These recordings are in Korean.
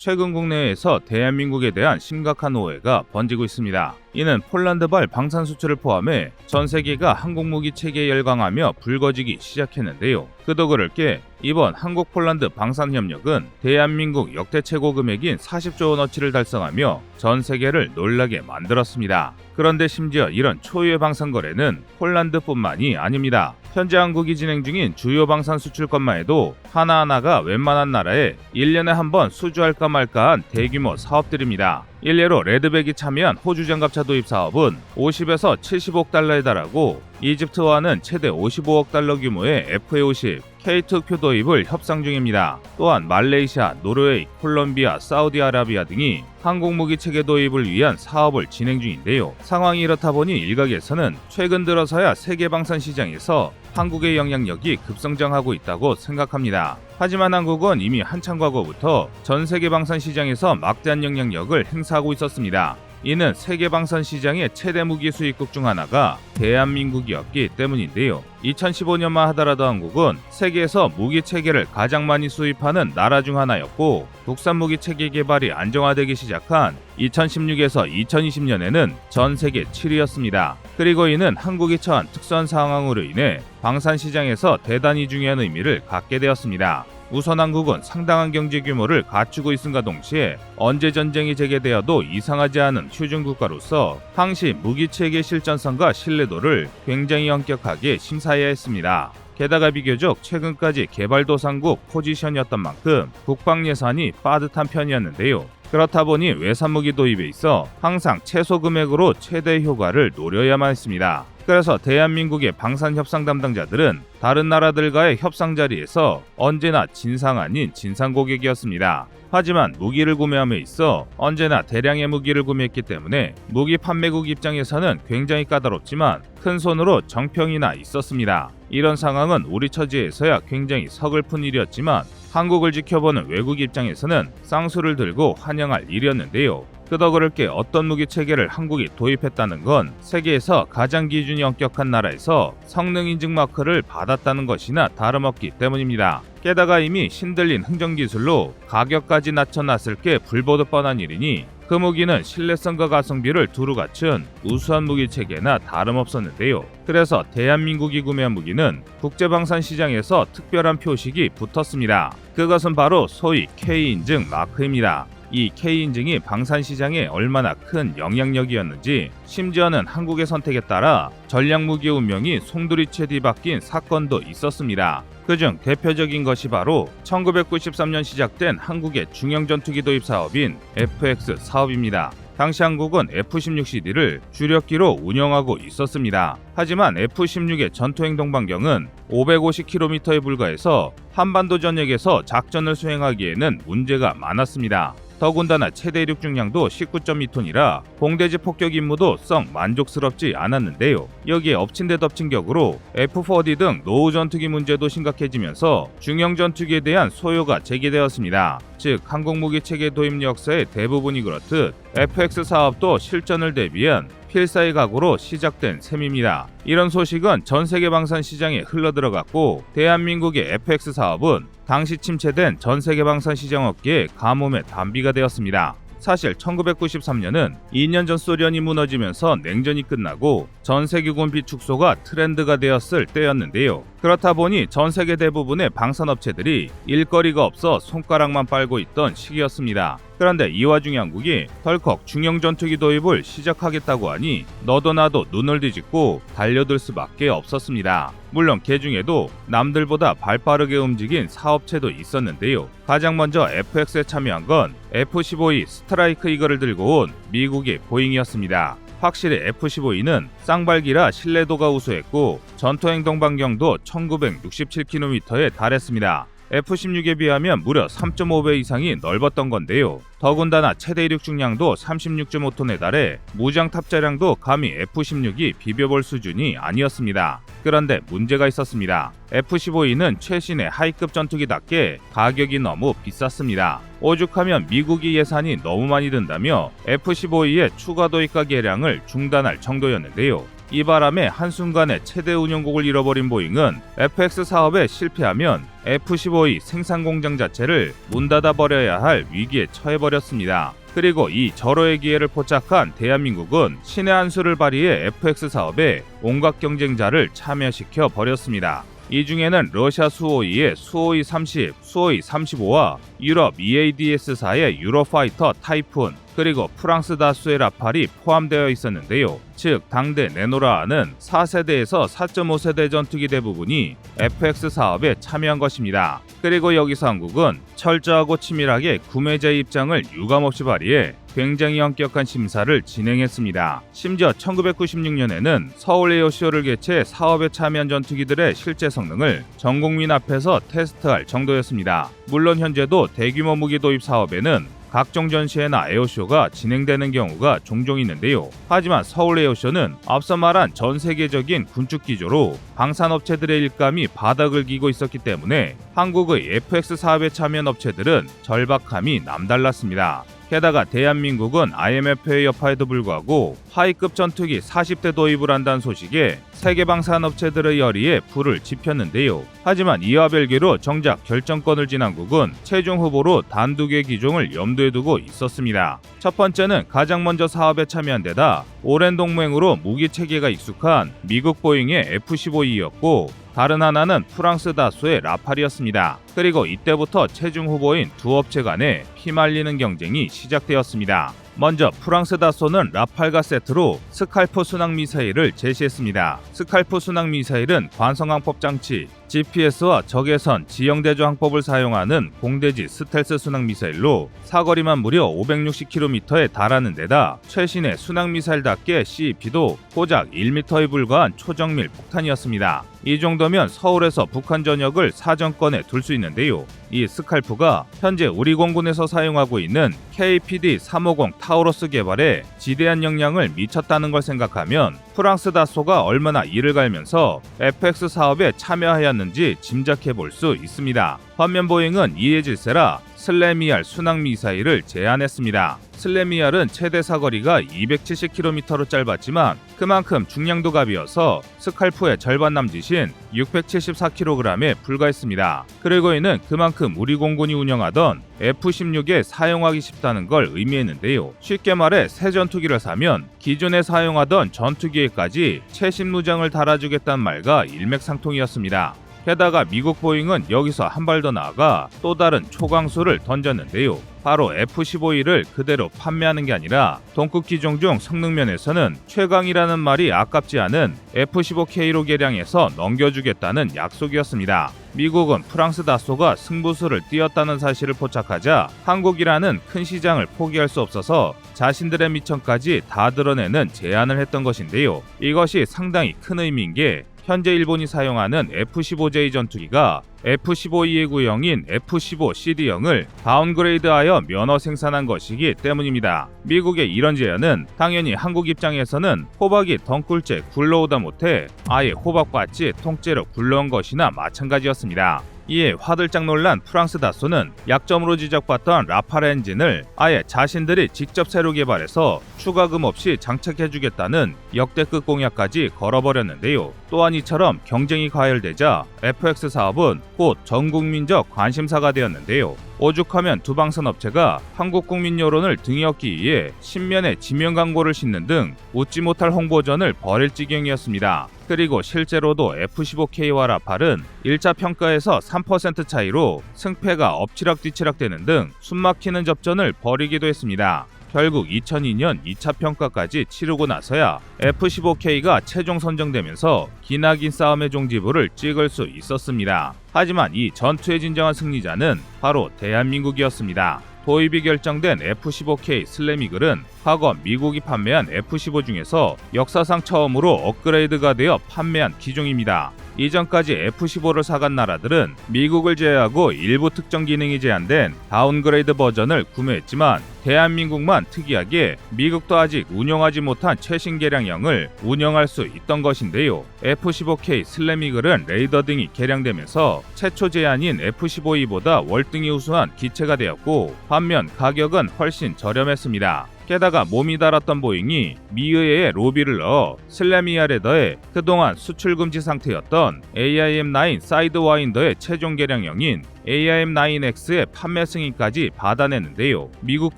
최근 국내에서 대한민국에 대한 심각한 오해가 번지고 있습니다. 이는 폴란드발 방산 수출을 포함해 전 세계가 한국 무기 체계에 열광하며 불거지기 시작했는데요. 그도 그럴 게 이번 한국 폴란드 방산 협력은 대한민국 역대 최고 금액인 40조 원어치를 달성하며 전 세계를 놀라게 만들었습니다. 그런데 심지어 이런 초유의 방산 거래는 폴란드뿐만이 아닙니다. 현재 한국이 진행 중인 주요 방산 수출권만 해도 하나하나가 웬만한 나라에 1년에 한 번 수주할까 말까한 대규모 사업들입니다. 일례로 레드백이 참여한 호주 장갑차 도입 사업은 50에서 70억 달러에 달하고 이집트와는 최대 55억 달러 규모의 FA50 K2 표 도입을 협상 중입니다. 또한 말레이시아, 노르웨이, 콜롬비아, 사우디아라비아 등이 한국 무기 체계 도입을 위한 사업을 진행 중인데요. 상황이 이렇다 보니 일각에서는 최근 들어서야 세계 방산 시장에서 한국의 영향력이 급성장하고 있다고 생각합니다. 하지만 한국은 이미 한참 과거부터 전 세계 방산 시장에서 막대한 영향력을 행사하고 있었습니다. 이는 세계 방산 시장의 최대 무기 수입국 중 하나가 대한민국이었기 때문인데요. 2015년만 하더라도 한국은 세계에서 무기 체계를 가장 많이 수입하는 나라 중 하나였고 국산 무기 체계 개발이 안정화되기 시작한 2016에서 2020년에는 전 세계 7위였습니다. 그리고 이는 한국이 처한 특수한 상황으로 인해 방산 시장에서 대단히 중요한 의미를 갖게 되었습니다. 우선 한국은 상당한 경제 규모를 갖추고 있음과 동시에 언제 전쟁이 재개되어도 이상하지 않은 휴전 국가로서 항시 무기체계 실전성과 신뢰도를 굉장히 엄격하게 심사해야 했습니다. 게다가 비교적 최근까지 개발도상국 포지션이었던 만큼 국방 예산이 빠듯한 편이었는데요. 그렇다 보니 외산 무기 도입에 있어 항상 최소 금액으로 최대 효과를 노려야만 했습니다. 그래서 대한민국의 방산 협상 담당자들은 다른 나라들과의 협상 자리에서 언제나 진상 아닌 진상 고객이었습니다. 하지만 무기를 구매함에 있어 언제나 대량의 무기를 구매했기 때문에 무기 판매국 입장에서는 굉장히 까다롭지만 큰 손으로 정평이나 있었습니다. 이런 상황은 우리 처지에서야 굉장히 서글픈 일이었지만 한국을 지켜보는 외국 입장에서는 쌍수를 들고 환영할 일이었는데요. 그도 그럴 게 어떤 무기 체계를 한국이 도입했다는 건 세계에서 가장 기준이 엄격한 나라에서 성능 인증 마크를 받았다는 것이나 다름없기 때문입니다. 게다가 이미 신들린 흥정기술로 가격까지 낮춰놨을 게 불보듯 뻔한 일이니 그 무기는 신뢰성과 가성비를 두루 갖춘 우수한 무기 체계나 다름없었는데요. 그래서 대한민국이 구매한 무기는 국제방산 시장에서 특별한 표식이 붙었습니다. 그것은 바로 소위 K인증 마크입니다. 이 K인증이 방산시장에 얼마나 큰 영향력이었는지 심지어는 한국의 선택에 따라 전략무기의 운명이 송두리째 뒤바뀐 사건도 있었습니다. 그중 대표적인 것이 바로 1993년 시작된 한국의 중형전투기 도입 사업인 FX 사업입니다. 당시 한국은 F-16CD를 주력기로 운영하고 있었습니다. 하지만 F-16의 전투행동 반경은 550km에 불과해서 한반도 전역에서 작전을 수행하기에는 문제가 많았습니다. 더군다나 최대 이륙 중량도 19.2톤이라 공대지 폭격 임무도 썩 만족스럽지 않았는데요. 여기에 엎친 데 덮친 격으로 F-4D 등 노후 전투기 문제도 심각해지면서 중형 전투기에 대한 소요가 제기되었습니다. 즉 한국 무기 체계 도입 역사의 대부분이 그렇듯 FX 사업도 실전을 대비한 필사의 각오로 시작된 셈입니다. 이런 소식은 전 세계 방산 시장에 흘러들어갔고 대한민국의 FX 사업은 당시 침체된 전 세계 방산 시장 업계의 가뭄의 단비가 되었습니다. 사실 1993년은 2년 전 소련이 무너지면서 냉전이 끝나고 전 세계군 비축소가 트렌드가 되었을 때였는데요. 그렇다 보니 전 세계 대부분의 방산업체들이 일거리가 없어 손가락만 빨고 있던 시기였습니다. 그런데 이 와중에 한국이 덜컥 중형 전투기 도입을 시작하겠다고 하니 너도 나도 눈을 뒤집고 달려들 수밖에 없었습니다. 물론 그 중에도 남들보다 발빠르게 움직인 사업체도 있었는데요. 가장 먼저 FX에 참여한 건 F-15E 스트라이크 이글을 들고 온 미국의 보잉이었습니다. 확실히 F-15E는 쌍발기라 신뢰도가 우수했고 전투행동 반경도 1967km에 달했습니다. F-16에 비하면 무려 3.5배 이상이 넓었던 건데요. 더군다나 최대 이륙 중량도 36.5톤에 달해 무장 탑재량도 감히 F-16이 비벼볼 수준이 아니었습니다. 그런데 문제가 있었습니다. F-15E는 최신의 하이급 전투기답게 가격이 너무 비쌌습니다. 오죽하면 미국이 예산이 너무 많이 든다며 F-15E의 추가 도입과 개량을 중단할 정도였는데요. 이 바람에 한순간에 최대 운영국을 잃어버린 보잉은 FX 사업에 실패하면 F-15E 생산 공장 자체를 문 닫아버려야 할 위기에 처해버렸습니다. 그리고 이 절호의 기회를 포착한 대한민국은 신의 한 수를 발휘해 FX 사업에 온갖 경쟁자를 참여시켜 버렸습니다. 이 중에는 러시아 수호이의 수호이 30, 수호이 35와 유럽 EADS사의 유로파이터 타이푼, 그리고 프랑스 다수의 라팔이 포함되어 있었는데요. 즉 당대 네노라는 4세대에서 4.5세대 전투기 대부분이 FX 사업에 참여한 것입니다. 그리고 여기서 한국은 철저하고 치밀하게 구매자의 입장을 유감없이 발휘해 굉장히 엄격한 심사를 진행했습니다. 심지어 1996년에는 서울 에어쇼를 개최해 사업에 참여한 전투기들의 실제 성능을 전 국민 앞에서 테스트할 정도였습니다. 물론 현재도 대규모 무기 도입 사업에는 각종 전시회나 에어쇼가 진행되는 경우가 종종 있는데요. 하지만 서울 에어쇼는 앞서 말한 전 세계적인 군축 기조로 방산업체들의 일감이 바닥을 기고 있었기 때문에 한국의 FX 사업에 참여한 업체들은 절박함이 남달랐습니다. 게다가 대한민국은 IMF의 여파에도 불구하고 하위급 전투기 40대 도입을 한다는 소식에 세계 방산업체들의 열의에 불을 지폈는데요. 하지만 이와 별개로 정작 결정권을 쥔 한국은 최종 후보로 단두 개의 기종을 염두에 두고 있었습니다. 첫 번째는 가장 먼저 사업에 참여한 데다 오랜 동맹으로 무기 체계가 익숙한 미국 보잉의 F-15E였고 다른 하나는 프랑스 다수의 라팔이었습니다. 그리고 이때부터 최종 후보인 두 업체 간의 피말리는 경쟁이 시작되었습니다. 먼저 프랑스 다소는 라팔과 세트로 스칼프 순항 미사일을 제시했습니다. 스칼프 순항 미사일은 관성항법 장치, GPS와 적외선 지형대조 항법을 사용하는 공대지 스텔스 순항 미사일로 사거리만 무려 560km에 달하는 데다 최신의 순항 미사일답게 CEP도 고작 1m에 불과한 초정밀 폭탄이었습니다. 이 정도면 서울에서 북한 전역을 사정권에 둘 수 있는데요. 이 스칼프가 현재 우리 공군에서 사용하고 있는 KPD-350 타우러스 개발에 지대한 영향을 미쳤다는 걸 생각하면 프랑스 다소가 얼마나 이를 갈면서 FX 사업에 참여하였는지 짐작해 볼 수 있습니다. 반면 보잉은 이에 질세라 슬래미알 순항 미사일을 제안했습니다. 슬래미알은 최대 사거리가 270km로 짧았지만 그만큼 중량도 가벼워서 스칼프의 절반 남짓인 674kg에 불과했습니다. 그리고 이는 그만큼 우리 공군이 운영하던 F-16에 사용하기 쉽다는 걸 의미했는데요. 쉽게 말해 새 전투기를 사면 기존에 사용하던 전투기에까지 최신 무장을 달아주겠다는 말과 일맥상통이었습니다. 게다가 미국 보잉은 여기서 한 발 더 나아가 또 다른 초강수를 던졌는데요. 바로 F-15E를 그대로 판매하는 게 아니라 동급 기종 중 성능 면에서는 최강이라는 말이 아깝지 않은 F-15K로 개량해서 넘겨주겠다는 약속이었습니다. 미국은 프랑스 다소가 승부수를 띄었다는 사실을 포착하자 한국이라는 큰 시장을 포기할 수 없어서 자신들의 미천까지 다 드러내는 제안을 했던 것인데요. 이것이 상당히 큰 의미인 게 현재 일본이 사용하는 F-15J 전투기가 F-15E의 구형인 F-15CD형을 다운그레이드하여 면허 생산한 것이기 때문입니다. 미국의 이런 제안은 당연히 한국 입장에서는 호박이 덩굴째 굴러오다 못해 아예 호박밭이 통째로 굴러온 것이나 마찬가지였습니다. 이에 화들짝 놀란 프랑스 다소는 약점으로 지적받던 라팔 엔진을 아예 자신들이 직접 새로 개발해서 추가금 없이 장착해주겠다는 역대급 공약까지 걸어버렸는데요. 또한 이처럼 경쟁이 가열되자 FX 사업은 곧 전국민적 관심사가 되었는데요. 오죽하면 두 방산 업체가 한국 국민 여론을 등에 업기 위해 신면에 지명 광고를 싣는 등 웃지 못할 홍보전을 벌일 지경이었습니다. 그리고 실제로도 F-15K와 라팔은 1차 평가에서 3% 차이로 승패가 엎치락뒤치락 되는 등 숨막히는 접전을 벌이기도 했습니다. 결국 2002년 2차 평가까지 치르고 나서야 F-15K가 최종 선정되면서 기나긴 싸움의 종지부를 찍을 수 있었습니다. 하지만 이 전투의 진정한 승리자는 바로 대한민국이었습니다. 도입이 결정된 F-15K 슬래미글은 과거 미국이 판매한 F-15 중에서 역사상 처음으로 업그레이드가 되어 판매한 기종입니다. 이전까지 F-15를 사간 나라들은 미국을 제외하고 일부 특정 기능이 제한된 다운그레이드 버전을 구매했지만 대한민국만 특이하게 미국도 아직 운영하지 못한 최신 개량형을 운영할 수 있던 것인데요. F-15K 슬래미글은 레이더 등이 개량되면서 최초 제안인 F-15E보다 월등히 우수한 기체가 되었고 반면 가격은 훨씬 저렴했습니다. 게다가 몸이 닳았던 보잉이 미의회에 로비를 넣어 슬래미알에 더해 그동안 수출 금지 상태였던 AIM-9 사이드와인더의 최종 개량형인 AIM-9X의 판매 승인까지 받아내는데요. 미국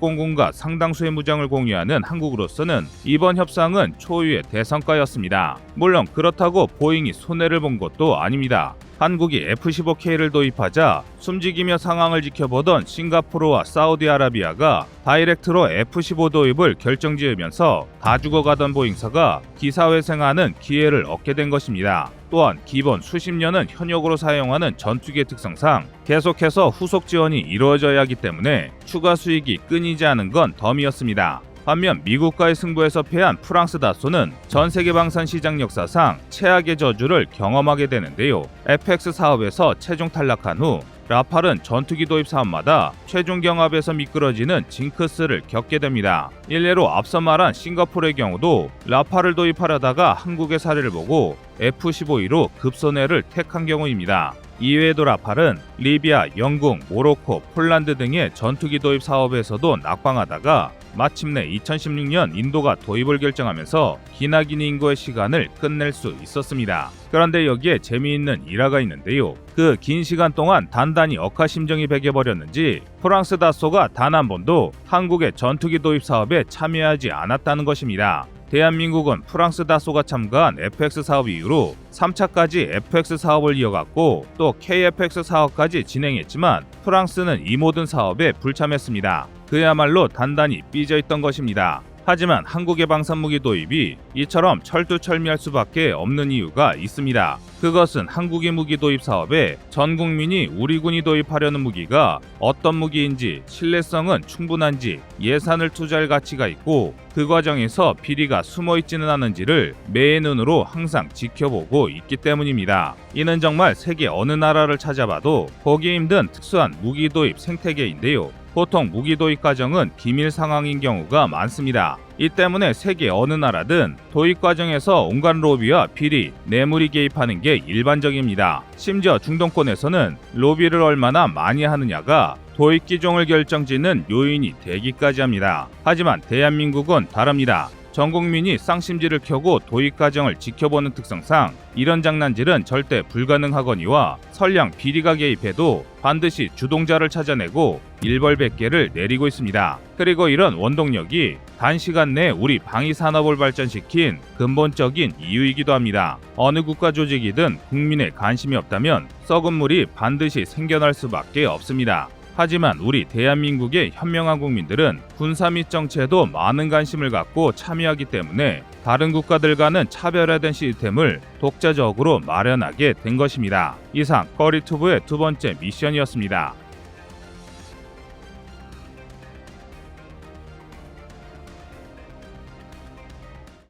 공군과 상당수의 무장을 공유하는 한국으로서는 이번 협상은 초유의 대성과였습니다. 물론 그렇다고 보잉이 손해를 본 것도 아닙니다. 한국이 F-15K를 도입하자 숨지기며 상황을 지켜보던 싱가포르와 사우디아라비아가 다이렉트로 F-15 도입을 결정지으면서 다 죽어가던 보잉사가 기사회생하는 기회를 얻게 된 것입니다. 또한 기본 수십 년은 현역으로 사용하는 전투기의 특성상 계속해서 후속 지원이 이루어져야 하기 때문에 추가 수익이 끊이지 않은 건 덤이었습니다. 반면 미국과의 승부에서 패한 프랑스 다소는 전 세계 방산 시장 역사상 최악의 저주를 경험하게 되는데요. FX 사업에서 최종 탈락한 후 라팔은 전투기 도입 사업마다 최종 경합에서 미끄러지는 징크스를 겪게 됩니다. 일례로 앞서 말한 싱가포르의 경우도 라팔을 도입하려다가 한국의 사례를 보고 F-15E로 급손해를 택한 경우입니다. 이외에도 라팔은 리비아, 영국, 모로코, 폴란드 등의 전투기 도입 사업에서도 낙방하다가 마침내 2016년 인도가 도입을 결정하면서 기나긴 인고의 시간을 끝낼 수 있었습니다. 그런데 여기에 재미있는 일화가 있는데요. 그 긴 시간 동안 단단히 억하심정이 배겨버렸는지 프랑스 다소가 단 한 번도 한국의 전투기 도입 사업에 참여하지 않았다는 것입니다. 대한민국은 프랑스 다소가 참가한 FX 사업 이후로 3차까지 FX 사업을 이어갔고 또 KFX 사업까지 진행했지만 프랑스는 이 모든 사업에 불참했습니다. 그야말로 단단히 삐져있던 것입니다. 하지만 한국의 방산무기 도입이 이처럼 철두철미할 수밖에 없는 이유가 있습니다. 그것은 한국의 무기 도입 사업에 전 국민이 우리 군이 도입하려는 무기가 어떤 무기인지 신뢰성은 충분한지 예산을 투자할 가치가 있고 그 과정에서 비리가 숨어있지는 않은지를 매의 눈으로 항상 지켜보고 있기 때문입니다. 이는 정말 세계 어느 나라를 찾아봐도 보기 힘든 특수한 무기 도입 생태계인데요. 보통 무기 도입 과정은 기밀 상황인 경우가 많습니다. 이 때문에 세계 어느 나라든 도입 과정에서 온갖 로비와 비리, 뇌물이 개입하는 게 일반적입니다. 심지어 중동권에서는 로비를 얼마나 많이 하느냐가 도입 기종을 결정짓는 요인이 되기까지 합니다. 하지만 대한민국은 다릅니다. 전 국민이 쌍심지를 켜고 도입 과정을 지켜보는 특성상 이런 장난질은 절대 불가능하거니와 설령 비리가 개입해도 반드시 주동자를 찾아내고 일벌백계를 내리고 있습니다. 그리고 이런 원동력이 단시간 내에 우리 방위 산업을 발전시킨 근본적인 이유이기도 합니다. 어느 국가 조직이든 국민의 관심이 없다면 썩은 물이 반드시 생겨날 수밖에 없습니다. 하지만 우리 대한민국의 현명한 국민들은 군사 및 정치에도 많은 관심을 갖고 참여하기 때문에 다른 국가들과는 차별화된 시스템을 독자적으로 마련하게 된 것입니다. 이상 꺼리투브의 두 번째 미션이었습니다.